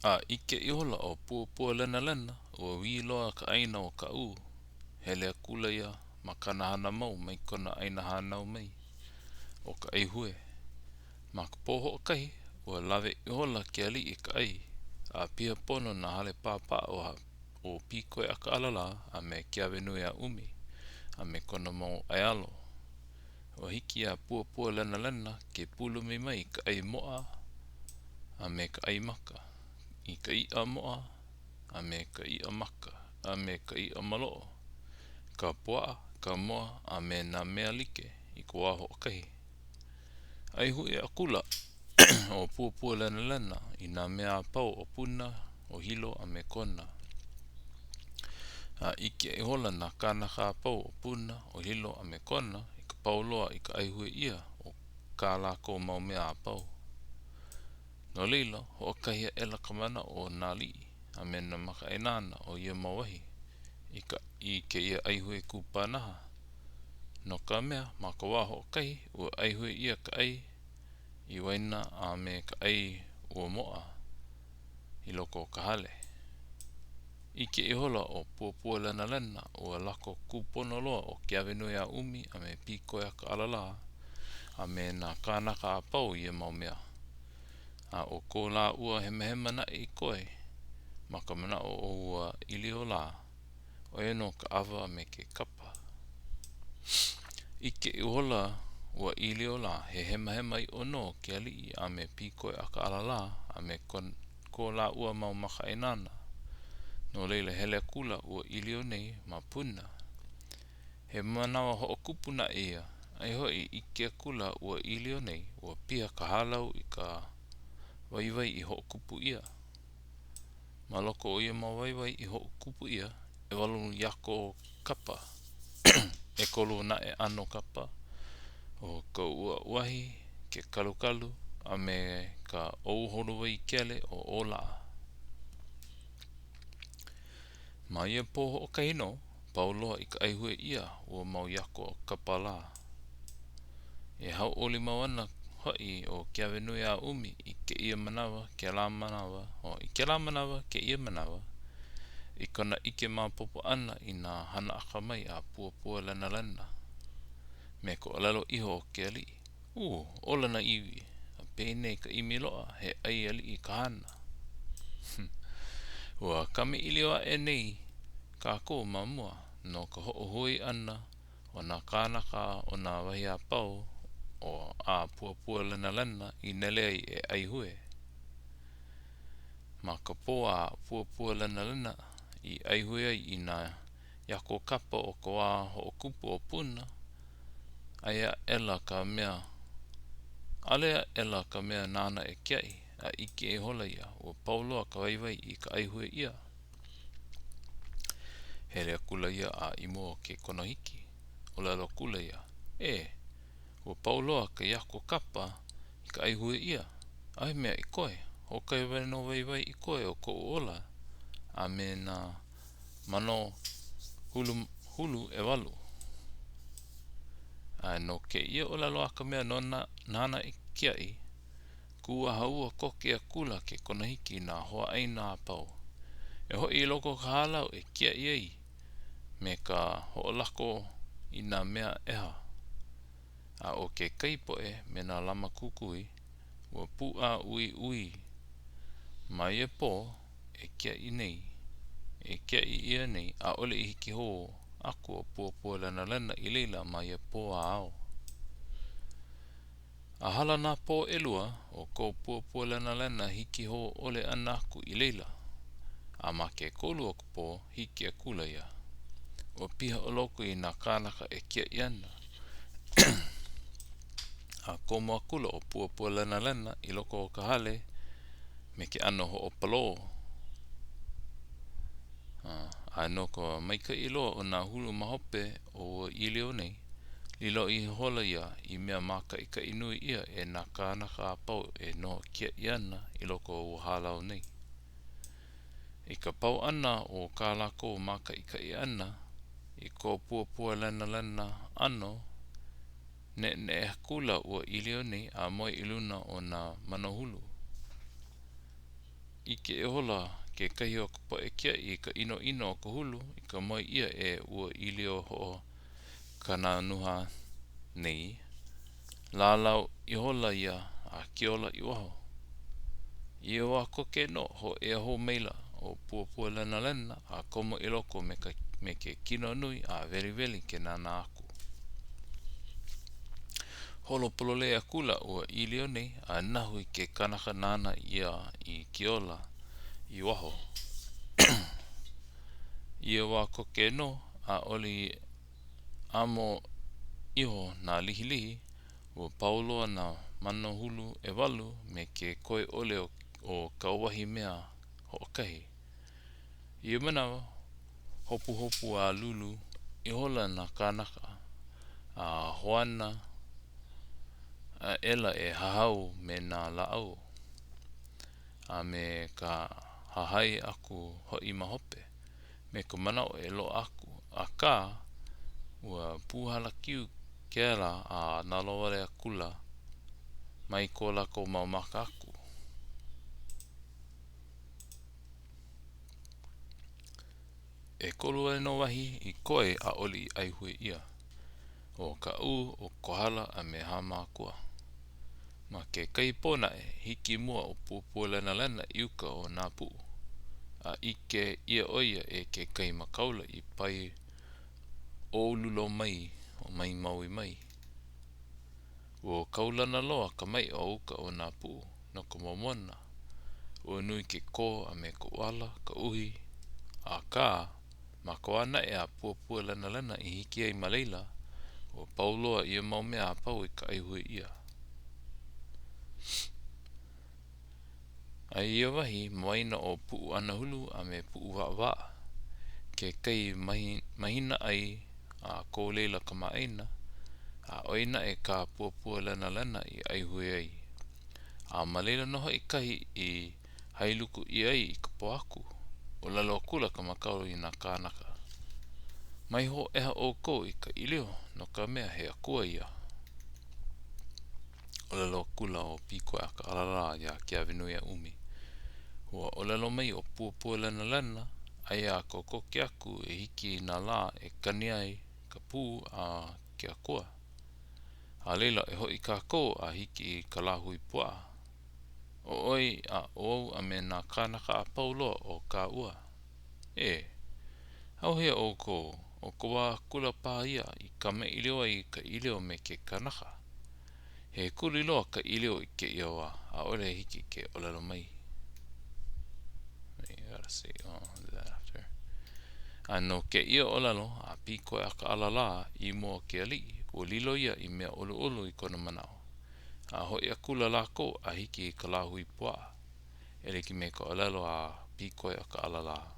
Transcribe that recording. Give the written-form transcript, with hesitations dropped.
Ike I hola o pua lena lena ua wiloa ka aina o ka u hele akula ia ma kana hana mau mai kona aina hanau mai o ka ai hue ma ka poho o kahi ua lawe I hola ke ali I ka ai a pia pono na hale papa o piko e aka alala a me ke ave nui a umi a me kona mau ayalo o hiki a pua lena lena ke pulu mai ka ai moa a me ka ai maka I ka I a moa a me ka I a maka a me ka I a maloo ka poa ka moa a me na mea like I ka waho o kahi ai hui a kula o pua lena lena I na mea pau o puna o hilo a me kona Ike I hola na kanaka pau o puna o hilo a me kona I ka pau loa I ka ai hui ia o ka lako mau mea a pau no leila ho o kahia ela kamana o nali a me na maka e nana o ia mawahi I ke ia ai hui kupanaha no ka mea ma ka waho o kahi ua ai hui ia ka ai I waina a me ka ai ua moa I loko o ka hale Ike I hola o pua lena lena ua lako kupono loa o ke ave nui a umi a me piko e aka alala a me na kanaka a pau ia mau mea a o ko la ua hema na I koe ma ka mana o ua ili o la o eno ka awa a me ke kapa Ike I hola ua ili o la he hema I ono ke ali a me piko e aka alala a me ko la ua mau maka e nana no leila hele kula ua ili o nei ma puna he manawa ho o kupu na ia ai hoi Ike kula ua ili o nei ua pia ka halau I ka waiwai I ho o kupu ia ma loko o ia ma waiwai I ho o kupu ia e walu yako kapa e kolu na e ano kapa o ka ua wahi ke kalu a me ka ouhoro wai kele o ola ma ia poho o kahino pauloa I ka ai hue ia ua mau yako kapa la e hau oli mawana hoi o ke ave nui a umi I ke ia manawa ke la manawa o I ke la manawa ke ia manawa I kona ike mapopo ana I na hana aka mai a pua lena me ko alalo iho o ke ali ola na iwi a peine ka imi loa he ai ali I ka hana ua kame ilioa e nei ka ko mamua no ka ho hui ana o na kanaka o na wahi a pau o a pua lena I nele ai e ai hue ma ka po a pua lena I ai hue ai I na yako kapa o ka wā ho o kupu o puna aia ela ka mea alea ela ka mea nana e kiai a Ike e hola ia ua pauloa ka waiwai I ka ai hue ia hele akula ia a imo o ke kona hiki o lalo kula ia ua pauloa ka yako kapa I ka ai hue ia ai mea I koe o kai wano waiwai I koe o ko ola a me na mano hulu e walu no ke ia o lalo aka mea no na nana e kiai kua haua koke a kula ke kona hiki na hoa aina a pau e hoi I loko ka halau e kiai ai me ka ho lako I na mea eha a o ke kaipoe me na lama kukui ua pua ui ma ia po e kiai nei e kiai ia nei a ole I hiki ho aku o pua lena I leila ma ia po a ao a hala na po elua o ko pua lena hiki ho ole ana aku I leila a ma ke kolu o po hiki a kula ia o piha o loko I na kanaka e kiai ana a komo a kula o pua lena I loko o ka hale me ke ano ho o palo a no ko maika I loa o na hulu mahope o ili o nei Lilo I hola ia I mea maka I ka inui ia e na kanaka a pau e no kia I ana I loko o halau nei I ka pau ana o ka lako maka I ka I ana I ko pua lena ano ne e kula ua ili o nei a moi iluna o na manohulu I ke e hola ke kahi o ka poe kia I ka ino o ka hulu I ka moi ia e ua ilio ho kana nuha nei. Lalau I hola ia a kiola I waho. I oa koke no ho e ho meila o pua lena a komo I loko me ke kino nui a veri ke nana aku. Holo pololea kula ua ilio nei a nahu I ke kanaka nana ia I kiola I waho. I oa koke no a oli amo iho na lihilihi ua pauloa na mano hulu e walu me ke koe ole o kauwahi mea ho'okahi. I manawa hopu a lulu I hola na kanaka a hoana a ela e hahau me na laau a me ka hahai aku hoi mahope me ka manao e lo aku a ka ua puhala kiu kera a naloware kula mai ko lako maumaka aku. E kolu no wahi I koe a oli ai hui ia o ka o kohala a me hama kua. Ma ke kaipona e hiki mua o pupua lena I uka o nā puu. A ike ia oia e ke kai makaula I pai o lulo mai o mai maui mai. O kaulana loa ka mai o uka o nā puu no ka momona. O nui ke ko a me ko wala ka uhi a ka ma ko ana e a pupua lena I hiki ai maleila o pauloa ia mau mea a pau I ka aihui ia. A ia wahi maina o puu ana hulu a me puu waa. Ke kai mahina ai a ko leila ka maaina a oina e ka pupua lena I aihui ai. A maleila noho I kahi I hailuku I ai I ka poaku o lalo kula ka makau I na kānaka. Mai ho eha o ko I ka ilio no ka mea he akua ia. O lalo kula o piko a ka alala ia kia vinuia umi. Hua o lalo mai o pupua lena ai a ko koke aku e hiki na la e kaniai ka pū a kia kua. A leila e hoi ka ko a hiki I ka lahui pua. O oi a ou a me na kānaka a pauloa o ka ua. E, hau hea o ko wā kula pā ia I ka me ilio ai ka ilio me ke kanaka. He kuli loa ka ilio I ke ioa a ole hiki ke olelo mai. You gotta see that after. Ano ke ia olelo a piko a ka alala I mua ke ali o lilo ia I mea olu I kona manao. A hoi a kula lako a hiki I ka lahui pua. Ele ki me ka olelo a piko a ka alala.